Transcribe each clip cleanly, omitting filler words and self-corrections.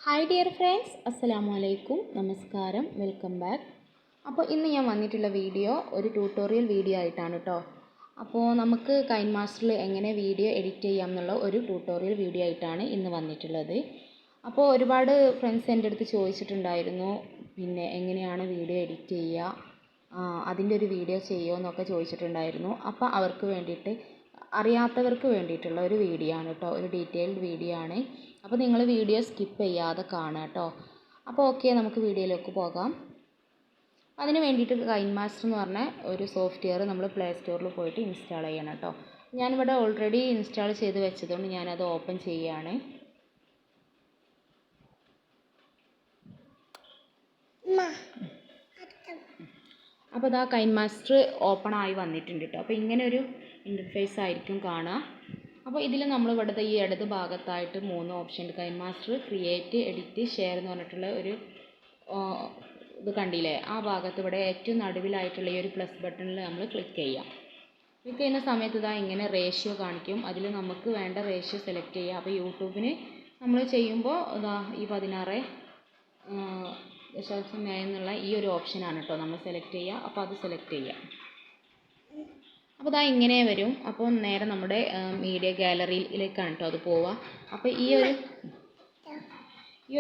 Hi dear friends, അസ്സലാമു അലൈക്കും, നമസ്കാരം, വെൽക്കം ബാക്ക്. അപ്പോൾ ഇന്ന് ഞാൻ വന്നിട്ടുള്ള വീഡിയോ ഒരു ട്യൂട്ടോറിയൽ വീഡിയോ ആയിട്ടാണ് കേട്ടോ. അപ്പോൾ നമുക്ക് കൈൻ മാസ്റ്ററിൽ എങ്ങനെ വീഡിയോ എഡിറ്റ് ചെയ്യാം എന്നുള്ള ഒരു ട്യൂട്ടോറിയൽ വീഡിയോ ആയിട്ടാണ് ഇന്ന് വന്നിട്ടുള്ളത്. അപ്പോൾ ഒരുപാട് ഫ്രണ്ട്സ് എൻ്റെ അടുത്ത് ചോദിച്ചിട്ടുണ്ടായിരുന്നു, പിന്നെ എങ്ങനെയാണ് വീഡിയോ എഡിറ്റ് ചെയ്യുക, അതിൻ്റെ ഒരു വീഡിയോ ചെയ്യുമോ എന്നൊക്കെ ചോദിച്ചിട്ടുണ്ടായിരുന്നു. അപ്പോൾ അവർക്ക് വേണ്ടിയിട്ട്, അറിയാത്തവർക്ക് വേണ്ടിയിട്ടുള്ള ഒരു വീഡിയോ ആണ് കേട്ടോ, ഒരു ഡീറ്റെയിൽഡ് വീഡിയോ ആണ്. അപ്പോൾ നിങ്ങൾ വീഡിയോ സ്കിപ്പ് ചെയ്യാതെ കാണുക കേട്ടോ. അപ്പോൾ ഓക്കെ, നമുക്ക് വീഡിയോയിലേക്ക് പോകാം. അതിന് വേണ്ടിയിട്ട് കൈൻ മാസ്റ്റർ എന്ന് പറഞ്ഞ ഒരു സോഫ്റ്റ്വെയർ നമ്മൾ പ്ലേ സ്റ്റോറിൽ പോയിട്ട് ഇൻസ്റ്റാൾ ചെയ്യണം കേട്ടോ. ഞാനിവിടെ ഓൾറെഡി ഇൻസ്റ്റാൾ ചെയ്ത് വെച്ചതുകൊണ്ട് ഞാനത് ഓപ്പൺ ചെയ്യുകയാണ്. അപ്പോൾ ഇതാ കൈൻ മാസ്റ്റർ ഓപ്പൺ ആയി വന്നിട്ടുണ്ട് കേട്ടോ. അപ്പോൾ ഇങ്ങനെ ഒരു ഇൻ്റർഫേസ് ആയിരിക്കും കാണുക. അപ്പോൾ ഇതിൽ നമ്മൾ ഇവിടുത്തെ ഈ ഇടത് ഭാഗത്തായിട്ട് 3 ഓപ്ഷൻ ഉണ്ട്. Kine master, create, edit, share എന്ന് പറഞ്ഞിട്ടുള്ള ഒരു ഇത് കണ്ടില്ലേ. ആ ഭാഗത്ത് ഇവിടെ ഏറ്റവും നടുവിലായിട്ടുള്ള ഈ ഒരു പ്ലസ് ബട്ടണിൽ നമ്മൾ ക്ലിക്ക് ചെയ്യാം. ക്ലിക്ക് ചെയ്യുന്ന സമയത്ത് ഇതാ ഇങ്ങനെ റേഷ്യോ കാണിക്കും. അതിൽ നമുക്ക് വേണ്ട റേഷ്യോ സെലക്ട് ചെയ്യുക. അപ്പോൾ യൂട്യൂബിന് നമ്മൾ ചെയ്യുമ്പോൾ ഇതാ ഈ 16:9 എന്നുള്ള ഈ ഒരു ഓപ്ഷനാണ് കേട്ടോ നമ്മൾ സെലക്ട് ചെയ്യുക. അപ്പോൾ അത് സെലക്ട് ചെയ്യുക. അപ്പോൾ ഇതാ ഇങ്ങനെ വരും. അപ്പോൾ നേരെ നമ്മുടെ മീഡിയ ഗാലറിയിലേക്കാണ് കേട്ടോ അത് പോവുക. അപ്പോൾ ഈ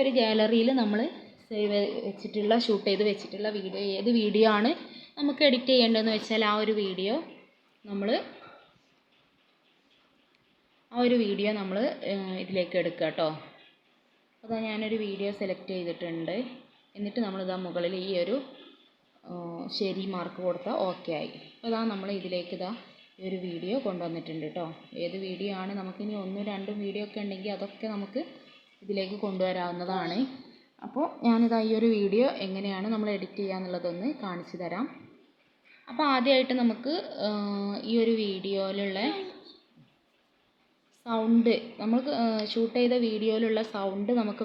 ഒരു ഗാലറിയിൽ നമ്മൾ സേവ് വെച്ചിട്ടുള്ള, ഷൂട്ട് ചെയ്ത് വെച്ചിട്ടുള്ള വീഡിയോ, ഏത് വീഡിയോ ആണ് നമുക്ക് എഡിറ്റ് ചെയ്യേണ്ടതെന്ന് വെച്ചാൽ ആ ഒരു വീഡിയോ നമ്മൾ ഇതിലേക്ക് എടുക്കുക കേട്ടോ. അപ്പോൾ ഞാനൊരു വീഡിയോ സെലക്ട് ചെയ്തിട്ടുണ്ട്. എന്നിട്ട് നമ്മളിതാ മുകളിൽ ഈ ഒരു ശരി മാർക്ക് കൊടുത്താൽ ഓക്കെ ആയി. അപ്പോൾ ഇതാ നമ്മൾ ഇതിലേക്ക് ഈ ഒരു വീഡിയോ കൊണ്ടുവന്നിട്ടുണ്ട് കേട്ടോ. ഏത് വീഡിയോ ആണ്, നമുക്കിനി 1-2 വീഡിയോ ഒക്കെ ഉണ്ടെങ്കിൽ അതൊക്കെ നമുക്ക് ഇതിലേക്ക് കൊണ്ടുവരാവുന്നതാണ്. അപ്പോൾ ഞാനിതാ ഈ ഒരു വീഡിയോ എങ്ങനെയാണ് നമ്മൾ എഡിറ്റ് ചെയ്യുക എന്നുള്ളതൊന്ന് കാണിച്ചു തരാം. അപ്പോൾ ആദ്യമായിട്ട് നമുക്ക് ഈ ഒരു വീഡിയോയിലുള്ള സൗണ്ട്, നമുക്ക് ഷൂട്ട് ചെയ്ത വീഡിയോയിലുള്ള സൗണ്ട് നമുക്ക്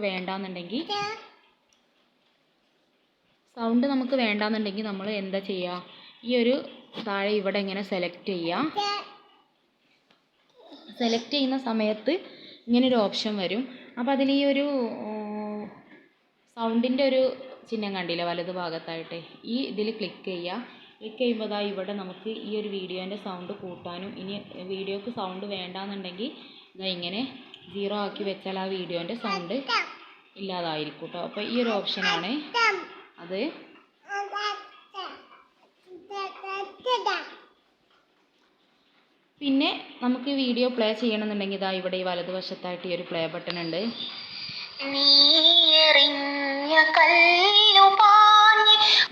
വേണ്ടാന്നുണ്ടെങ്കിൽ നമ്മൾ എന്താ ചെയ്യുക, ഈ ഒരു താഴെ ഇവിടെ ഇങ്ങനെ സെലക്ട് ചെയ്യുക. സെലക്ട് ചെയ്യുന്ന സമയത്ത് ഇങ്ങനൊരു ഓപ്ഷൻ വരും. അപ്പോൾ അതിൽ ഈ ഒരു സൗണ്ടിൻ്റെ ഒരു ചിഹ്നം കണ്ടില്ല വലത് ഭാഗത്തായിട്ട്, ഈ ഇതിൽ ക്ലിക്ക് ചെയ്യുക. ക്ലിക്ക് ചെയ്യുമ്പോൾ ദാ ഇവിടെ നമുക്ക് ഈ ഒരു വീഡിയോൻ്റെ സൗണ്ട് കൂട്ടാനും, ഇനി വീഡിയോക്ക് സൗണ്ട് വേണ്ടാന്നുണ്ടെങ്കിൽ ഇതാ ഇങ്ങനെ 0 ആക്കി വെച്ചാൽ ആ വീഡിയോൻ്റെ സൗണ്ട് ഇല്ലാതായിരിക്കും കേട്ടോ. അപ്പോൾ ഈ ഒരു ഓപ്ഷനാണ് അത്. പിന്നെ നമുക്ക് വീഡിയോ പ്ലേ ചെയ്യണമെന്നുണ്ടെങ്കിൽ ഇതാ ഇവിടെ ഈ വലതുവശത്തായിട്ട് ഈ ഒരു പ്ലേ ബട്ടൺ ഉണ്ട്.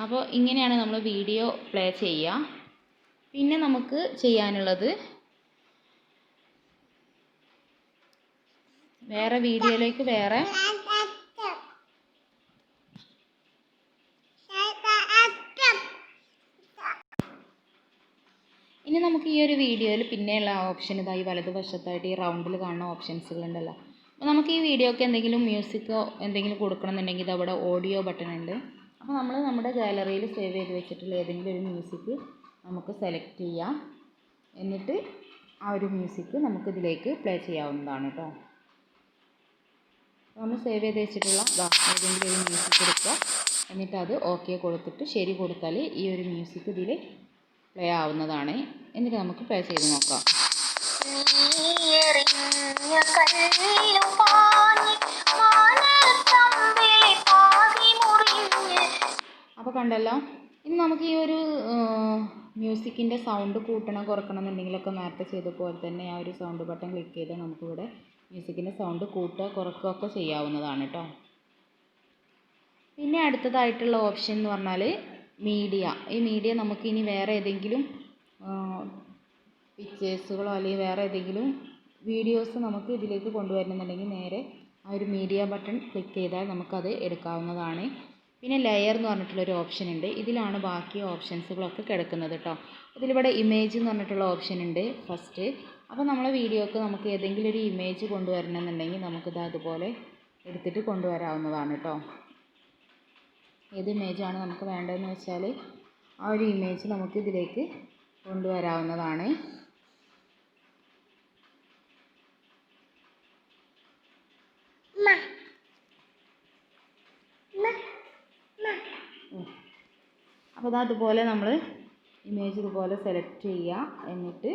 അപ്പോൾ ഇങ്ങനെയാണ് നമ്മൾ വീഡിയോ പ്ലേ ചെയ്യുക. പിന്നെ നമുക്ക് ചെയ്യാനുള്ളത് വേറെ വീഡിയോയിലേക്ക് ഇനി നമുക്ക് ഈ ഒരു വീഡിയോയിൽ പിന്നെയുള്ള ഓപ്ഷൻ ഇതായി വലതുവശത്തായിട്ട് ഈ റൗണ്ടിൽ കാണുന്ന ഓപ്ഷൻസുകളുണ്ടല്ലോ. അപ്പോൾ നമുക്ക് ഈ വീഡിയോക്ക് എന്തെങ്കിലും മ്യൂസിക്കോ എന്തെങ്കിലും കൊടുക്കണമെന്നുണ്ടെങ്കിൽ ഇതവിടെ ഓഡിയോ ബട്ടൺ ഉണ്ട്. അപ്പോൾ നമ്മൾ നമ്മുടെ ഗാലറിയിൽ സേവ് ചെയ്ത് വെച്ചിട്ടുള്ള ഏതെങ്കിലും ഒരു മ്യൂസിക് നമുക്ക് സെലക്ട് ചെയ്യാം. എന്നിട്ട് ആ ഒരു മ്യൂസിക് നമുക്ക് ഇതിലേക്ക് പ്ലേ ചെയ്യാവുന്നതാണ് കേട്ടോ. നമ്മൾ സേവ് ചെയ്ത് വെച്ചിട്ടുള്ള ഏതെങ്കിലും ഒരു മ്യൂസിക് എടുക്കുക. എന്നിട്ട് അത് ഓക്കെ കൊടുത്തിട്ട് ശരി കൊടുത്താൽ ഈ ഒരു മ്യൂസിക് ഇതിൽ പ്ലേ ആവുന്നതാണ്. എന്നിട്ട് നമുക്ക് പ്ലേ ചെയ്ത് നോക്കാം. അപ്പോൾ കണ്ടല്ലോ. ഇനി നമുക്ക് ഈ ഒരു മ്യൂസിക്കിൻ്റെ സൗണ്ട് കൂട്ടണം കുറക്കണം എന്നുണ്ടെങ്കിലൊക്കെ നേരത്തെ ചെയ്ത പോലെ തന്നെ ആ ഒരു സൗണ്ട് ബട്ടൺ ക്ലിക്ക് ചെയ്താൽ നമുക്കിവിടെ മ്യൂസിക്കിൻ്റെ സൗണ്ട് കൂട്ടുക കുറക്കുകയൊക്കെ ചെയ്യാവുന്നതാണ് കേട്ടോ. പിന്നെ അടുത്തതായിട്ടുള്ള ഓപ്ഷൻ എന്ന് പറഞ്ഞാൽ മീഡിയ. ഈ മീഡിയ നമുക്ക് ഇനി വേറെ ഏതെങ്കിലും പിക്ചേഴ്സുകളോ അല്ലെങ്കിൽ വേറെ ഏതെങ്കിലും വീഡിയോസ് നമുക്ക് ഇതിലേക്ക് കൊണ്ടുവരണമെന്നുണ്ടെങ്കിൽ നേരെ ആ ഒരു മീഡിയ ബട്ടൺ ക്ലിക്ക് ചെയ്താൽ നമുക്കത് എടുക്കാവുന്നതാണ്. പിന്നെ ലെയർ എന്ന് പറഞ്ഞിട്ടുള്ളൊരു ഓപ്ഷൻ ഉണ്ട്. ഇതിലാണ് ബാക്കി ഓപ്ഷൻസുകളൊക്കെ കിടക്കുന്നത് കേട്ടോ. ഇതിലിവിടെ ഇമേജ് എന്ന് പറഞ്ഞിട്ടുള്ള ഓപ്ഷൻ ഉണ്ട് ഫസ്റ്റ്. അപ്പോൾ നമ്മളെ വീഡിയോക്ക് നമുക്ക് ഏതെങ്കിലും ഒരു ഇമേജ് കൊണ്ടുവരണമെന്നുണ്ടെങ്കിൽ നമുക്കിത് അതുപോലെ എടുത്തിട്ട് കൊണ്ടുവരാവുന്നതാണ് കേട്ടോ. ഏത് ഇമേജാണ് നമുക്ക് വേണ്ടതെന്ന് വെച്ചാൽ ആ ഒരു ഇമേജ് നമുക്ക് ഇതിലേക്ക് കൊണ്ടുവരാവുന്നതാണ്. അപ്പോൾ അതുപോലെ നമ്മൾ ഇമേജ് ഇതുപോലെ സെലക്ട് ചെയ്യുക. എന്നിട്ട്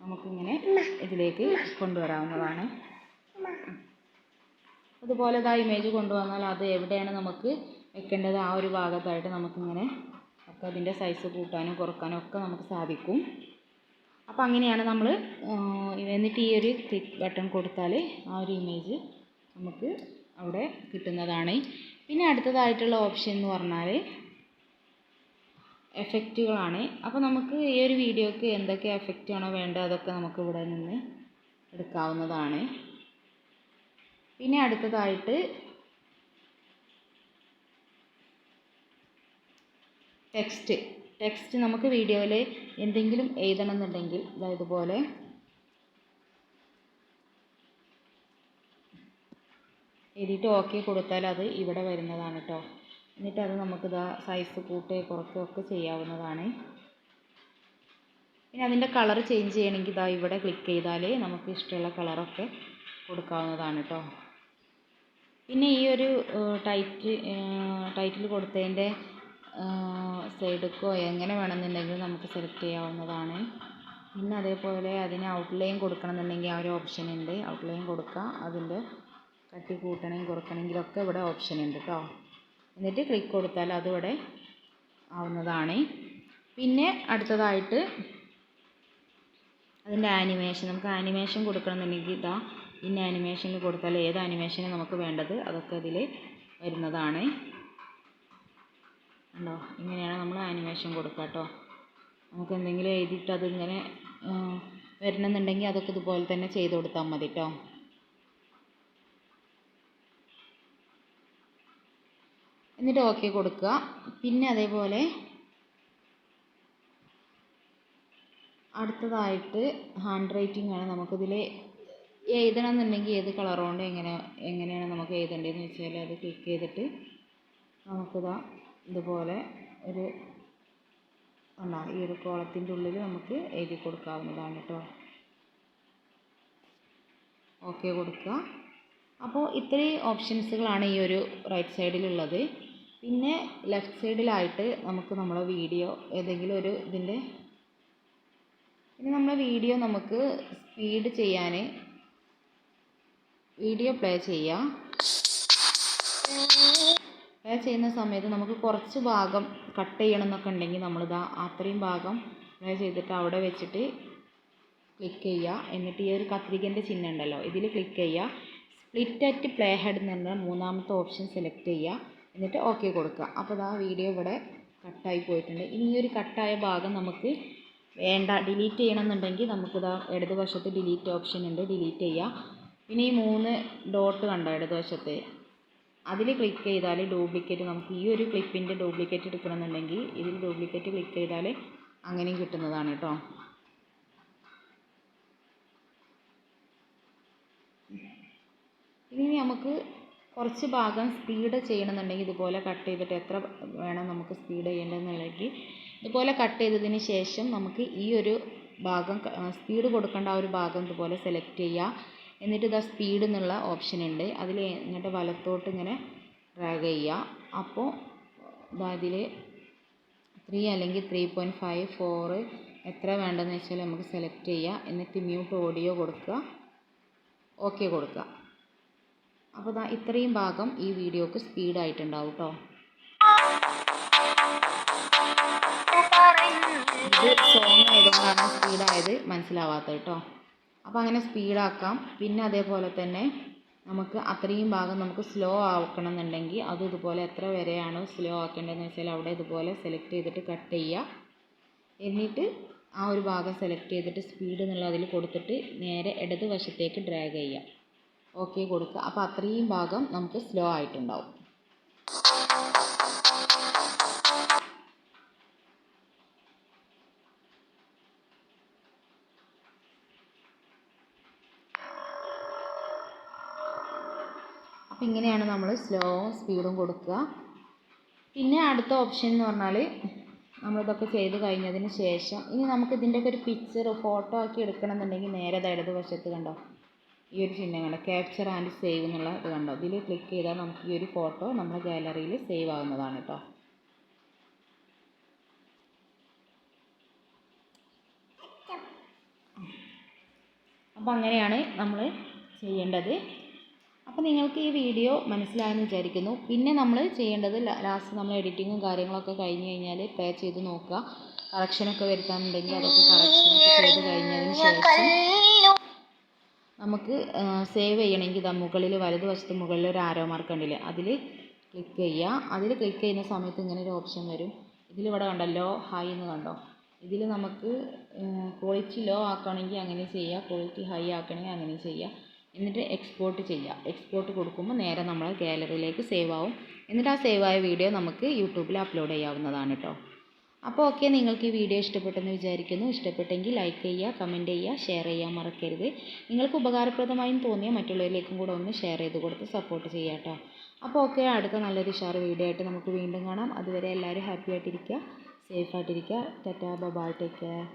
നമുക്കിങ്ങനെ ഇതിലേക്ക് കൊണ്ടുവരാവുന്നതാണ്. അതുപോലെ ഇമേജ് കൊണ്ടുവന്നാൽ അത് എവിടെയാണ് നമുക്ക് വെക്കേണ്ടത് ആ ഒരു ഭാഗത്തായിട്ട് നമുക്കിങ്ങനെ ഒക്കെ അതിൻ്റെ സൈസ് കൂട്ടാനും കുറക്കാനും ഒക്കെ നമുക്ക് സാധിക്കും. അപ്പോൾ അങ്ങനെയാണ് നമ്മൾ എന്നിട്ട് ഈ ഒരു ക്ലിക്ക് ബട്ടൺ കൊടുത്താൽ ആ ഒരു ഇമേജ് നമുക്ക് അവിടെ കിട്ടുന്നതാണ്. പിന്നെ അടുത്തതായിട്ടുള്ള ഓപ്ഷൻ എന്ന് പറഞ്ഞാൽ എഫക്റ്റുകളാണ്. അപ്പോൾ നമുക്ക് ഈ ഒരു വീഡിയോക്ക് എന്തൊക്കെ എഫക്റ്റ് ആണോ വേണ്ടത് അതൊക്കെ നമുക്ക് ഇവിടെ നിന്ന് എടുക്കാവുന്നതാണ്. പിന്നെ അടുത്തതായിട്ട് ടെക്സ്റ്റ് നമുക്ക് വീഡിയോയിൽ എന്തെങ്കിലും എഴുതണം എന്നുണ്ടെങ്കിൽ ഇതുപോലെ എഴുതിയിട്ട് ഓക്കെ കൊടുത്താൽ അത് ഇവിടെ വരുന്നതാണ് കേട്ടോ. എന്നിട്ട് അത് നമുക്ക് സൈസ് കൂട്ടുകയോ കുറയ്ക്കുകയോ ഒക്കെ ചെയ്യാവുന്നതാണ്. പിന്നെ അതിൻ്റെ കളർ ചേഞ്ച് ചെയ്യണമെങ്കിൽ ഇവിടെ ക്ലിക്ക് ചെയ്താൽ നമുക്ക് ഇഷ്ടമുള്ള കളറൊക്കെ കൊടുക്കാവുന്നതാണ് കേട്ടോ. പിന്നെ ഈ ഒരു ടൈറ്റിൽ കൊടുത്തതിൻ്റെ സൈഡൊക്കെ എങ്ങനെ വേണമെന്നുണ്ടെങ്കിൽ നമുക്ക് സെലക്ട് ചെയ്യാവുന്നതാണ്. പിന്നെ അതേപോലെ അതിന് ഔട്ട്ലൈൻ കൊടുക്കണം എന്നുണ്ടെങ്കിൽ ആ ഒരു ഓപ്ഷൻ ഉണ്ട്. ഔട്ട്ലൈൻ കൊടുക്കുക. അതിൻ്റെ കട്ടി കൂട്ടണമെങ്കിൽ കുറയ്ക്കണമെങ്കിലൊക്കെ ഇവിടെ ഓപ്ഷൻ ഉണ്ട് കേട്ടോ. എന്നിട്ട് ക്ലിക്ക് കൊടുത്താൽ അതിവിടെ ആവുന്നതാണ്. പിന്നെ അടുത്തതായിട്ട് അതിൻ്റെ ആനിമേഷൻ, നമുക്ക് ആനിമേഷൻ കൊടുക്കണമെന്നുണ്ടെങ്കിൽ പിന്നെ ആനിമേഷനിൽ കൊടുത്താൽ ഏത് ആനിമേഷന് നമുക്ക് വേണ്ടത് അതൊക്കെ ഇതിൽ വരുന്നതാണ്. ഉണ്ടോ, ഇങ്ങനെയാണ് നമ്മൾ ആനിമേഷൻ കൊടുക്കുക കേട്ടോ. നമുക്ക് എന്തെങ്കിലും എഴുതിയിട്ട് അതിങ്ങനെ വരണമെന്നുണ്ടെങ്കിൽ അതൊക്കെ ഇതുപോലെ തന്നെ ചെയ്ത് കൊടുത്താൽ മതി കേട്ടോ. എന്നിട്ട് ഓക്കെ കൊടുക്കുക. പിന്നെ അതേപോലെ അടുത്തതായിട്ട് ഹാൻഡ് റൈറ്റിംഗ് ആണ്. നമുക്കിതിൽ എഴുതണം എന്നുണ്ടെങ്കിൽ ഏത് കളർ കൊണ്ട് എങ്ങനെയാണ് നമുക്ക് എഴുതേണ്ടതെന്ന് വെച്ചാൽ അത് ക്ലിക്ക് ചെയ്തിട്ട് ഇതുപോലെ ഒരു ഈ ഒരു കോളത്തിൻ്റെ ഉള്ളിൽ നമുക്ക് എഴുതി കൊടുക്കാവുന്നതാണ് കേട്ടോ. ഓക്കെ കൊടുക്കുക. അപ്പോൾ ഇത്രയും ഓപ്ഷൻസുകളാണ് ഈ ഒരു റൈറ്റ് സൈഡിലുള്ളത്. പിന്നെ ലെഫ്റ്റ് സൈഡിലായിട്ട് നമുക്ക് നമ്മളെ വീഡിയോ ഏതെങ്കിലും ഒരു ഇതിൻ്റെ നമ്മളെ വീഡിയോ നമുക്ക് സ്പീഡ് ചെയ്യാൻ വീഡിയോ പ്ലേ ചെയ്യുന്ന സമയത്ത് നമുക്ക് കുറച്ച് ഭാഗം കട്ട് ചെയ്യണം എന്നൊക്കെ ഉണ്ടെങ്കിൽ അത്രയും ഭാഗം പ്ലേ ചെയ്തിട്ട് അവിടെ വെച്ചിട്ട് ക്ലിക്ക് ചെയ്യുക. എന്നിട്ട് ഈ ഒരു കത്രികൻ്റെ ചിഹ്നം ഉണ്ടല്ലോ ഇതിൽ ക്ലിക്ക് ചെയ്യുക. സ്പ്ലിറ്റ് അറ്റ് പ്ലേ ഹെഡ് എന്ന് പറഞ്ഞാൽ മൂന്നാമത്തെ ഓപ്ഷൻ സെലക്ട് ചെയ്യുക. എന്നിട്ട് ഓക്കെ കൊടുക്കുക. അപ്പോൾ വീഡിയോ ഇവിടെ കട്ടായി പോയിട്ടുണ്ട്. ഇനി ഈ ഒരു കട്ടായ ഭാഗം നമുക്ക് വേണ്ട ഡിലീറ്റ് ചെയ്യണമെന്നുണ്ടെങ്കിൽ നമുക്ക് ഇടതുവശത്ത് ഡിലീറ്റ് ഓപ്ഷൻ ഉണ്ട്, ഡിലീറ്റ് ചെയ്യുക. പിന്നെ ഈ 3 ഡോട്ട് കണ്ടോ ഇടതുവശത്ത്, അതിൽ ക്ലിക്ക് ചെയ്താൽ ഡ്യൂപ്ലിക്കേറ്റ്, നമുക്ക് ഈ ഒരു ക്ലിപ്പിൻ്റെ ഡ്യൂപ്ലിക്കേറ്റ് എടുക്കണമെന്നുണ്ടെങ്കിൽ ഇതിൽ ഡ്യൂപ്ലിക്കേറ്റ് ക്ലിക്ക് ചെയ്താൽ അങ്ങനെയും കിട്ടുന്നതാണ് കേട്ടോ. ഇനി നമുക്ക് കുറച്ച് ഭാഗം സ്പീഡ് ചെയ്യണമെന്നുണ്ടെങ്കിൽ ഇതുപോലെ കട്ട് ചെയ്തിട്ട് എത്ര വേണം നമുക്ക് സ്പീഡ് ചെയ്യേണ്ടതെന്നുണ്ടെങ്കിൽ ഇതുപോലെ കട്ട് ചെയ്തതിന് ശേഷം നമുക്ക് ഈ ഒരു ഭാഗം സ്പീഡ് കൊടുക്കേണ്ട ആ ഒരു ഭാഗം ഇതുപോലെ സെലക്ട് ചെയ്യുക. എന്നിട്ട് സ്പീഡ് എന്നുള്ള ഓപ്ഷൻ ഉണ്ട്, അതിൽ ഇങ്ങോട്ട് വലത്തോട്ട് ഇങ്ങനെ ഡ്രാഗ് ചെയ്യുക. അപ്പോൾ ഇതിൽ 3 അല്ലെങ്കിൽ 3.5 4 എത്ര വേണ്ടതെന്ന് വെച്ചാൽ നമുക്ക് സെലക്ട് ചെയ്യുക. എന്നിട്ട് മ്യൂട്ട് ഓഡിയോ കൊടുക്കുക, ഓക്കെ കൊടുക്കുക. അപ്പോൾ ഇത്രയും ഭാഗം ഈ വീഡിയോക്ക് സ്പീഡായിട്ടുണ്ടാവും കേട്ടോ. ഇത് സോങ് ആയതുകൊണ്ടാണ് സ്പീഡായത് മനസ്സിലാവാത്തത് കേട്ടോ. അപ്പോൾ അങ്ങനെ സ്പീഡാക്കാം. പിന്നെ അതേപോലെ തന്നെ നമുക്ക് അത്രയും ഭാഗം നമുക്ക് സ്ലോ ആക്കണം എന്നുണ്ടെങ്കിൽ അതും ഇതുപോലെ എത്ര വരെയാണോ സ്ലോ ആക്കേണ്ടതെന്ന് വെച്ചാൽ അവിടെ ഇതുപോലെ സെലക്ട് ചെയ്തിട്ട് കട്ട് ചെയ്യുക. എന്നിട്ട് ആ ഒരു ഭാഗം സെലക്ട് ചെയ്തിട്ട് സ്പീഡ് എന്നുള്ള അതിൽ കൊടുത്തിട്ട് നേരെ ഇടതുവശത്തേക്ക് ഡ്രാഗ് ചെയ്യുക, ഓക്കെ കൊടുക്കുക. അപ്പോൾ അത്രയും ഭാഗം നമുക്ക് സ്ലോ ആയിട്ടുണ്ടാവും. അപ്പോൾ ഇങ്ങനെയാണ് നമ്മൾ സ്ലോവും സ്പീഡും കൊടുക്കുക. പിന്നെ അടുത്ത ഓപ്ഷൻ എന്ന് പറഞ്ഞാൽ നമ്മളിതൊക്കെ ചെയ്ത് കഴിഞ്ഞതിന് ശേഷം ഇനി നമുക്ക് ഇതിൻ്റെയൊക്കെ ഒരു പിക്ചർ ഫോട്ടോ ആക്കി എടുക്കണം എന്നുണ്ടെങ്കിൽ നേരെ ഇടതുവശത്ത് കണ്ടോ ഈ ഒരു ചിഹ്നം കണ്ടോ, ക്യാപ്ചർ ആൻഡ് സേവ് എന്നുള്ള ഇത് കണ്ടോ, ഇതിൽ ക്ലിക്ക് ചെയ്താൽ നമുക്ക് ഈ ഒരു ഫോട്ടോ നമ്മുടെ ഗാലറിയിൽ സേവ് ആവുന്നതാണ് കേട്ടോ. അപ്പോൾ അങ്ങനെയാണ് നമ്മൾ ചെയ്യേണ്ടത്. അപ്പോൾ നിങ്ങൾക്ക് ഈ വീഡിയോ മനസ്സിലായെന്ന് വിചാരിക്കുന്നു. പിന്നെ നമ്മൾ ചെയ്യേണ്ടത് ലാസ്റ്റ് നമ്മൾ എഡിറ്റിങ്ങും കാര്യങ്ങളൊക്കെ കഴിഞ്ഞ് കഴിഞ്ഞാൽ പ്ലേ ചെയ്ത് നോക്കുക. കറക്ഷനൊക്കെ വരുത്താനുണ്ടെങ്കിൽ അതൊക്കെ കറക്ഷനൊക്കെ ചെയ്ത് കഴിഞ്ഞതിന് ശേഷം നമുക്ക് സേവ് ചെയ്യണമെങ്കിൽ ഇതാ മുകളിൽ വലതുവശത്ത് മുകളിൽ ഒരു ആരോ മാർക്ക് ഉണ്ടല്ലേ, അതിൽ ക്ലിക്ക് ചെയ്യുക. അതിൽ ക്ലിക്ക് ചെയ്യുന്ന സമയത്ത് ഇങ്ങനെ ഒരു ഓപ്ഷൻ വരും. ഇതിലിവിടെ കണ്ടല്ലോ ഹൈ എന്ന് കണ്ടോ. ഇതിൽ നമുക്ക് ക്വാളിറ്റി ലോ ആക്കുകയാണെങ്കിൽ അങ്ങനെ ചെയ്യുക, ക്വാളിറ്റി ഹൈ ആക്കണമെങ്കിൽ അങ്ങനെ ചെയ്യുക. എന്നിട്ട് എക്സ്പോർട്ട് ചെയ്യുക. എക്സ്പോർട്ട് കൊടുക്കുമ്പോൾ നേരെ നമ്മളെ ഗാലറിയിലേക്ക് സേവ് ആവും. എന്നിട്ട് ആ സേവ് ആയ വീഡിയോ നമുക്ക് യൂട്യൂബിൽ അപ്ലോഡ് ചെയ്യാവുന്നതാണ് കേട്ടോ. അപ്പോൾ ഓക്കെ, നിങ്ങൾക്ക് ഈ വീഡിയോ ഇഷ്ടപ്പെട്ടെന്ന് വിചാരിക്കുന്നു. ഇഷ്ടപ്പെട്ടെങ്കിൽ ലൈക്ക് ചെയ്യുക, കമൻറ്റ് ചെയ്യുക, ഷെയർ ചെയ്യാൻ മറക്കരുത്. നിങ്ങൾക്ക് ഉപകാരപ്രദമായും തോന്നിയ മറ്റുള്ളവരിലേക്കും കൂടെ ഒന്ന് ഷെയർ ചെയ്ത് കൊടുത്ത് സപ്പോർട്ട് ചെയ്യാം കേട്ടോ. അപ്പോൾ ഓക്കെ, അടുത്ത നല്ലൊരു ഉഷാർ വീഡിയോ ആയിട്ട് നമുക്ക് വീണ്ടും കാണാം. അതുവരെ എല്ലാവരും ഹാപ്പി ആയിട്ടിരിക്കുക, സേഫ് ആയിട്ടിരിക്കുക. Tata, bye bye, take care.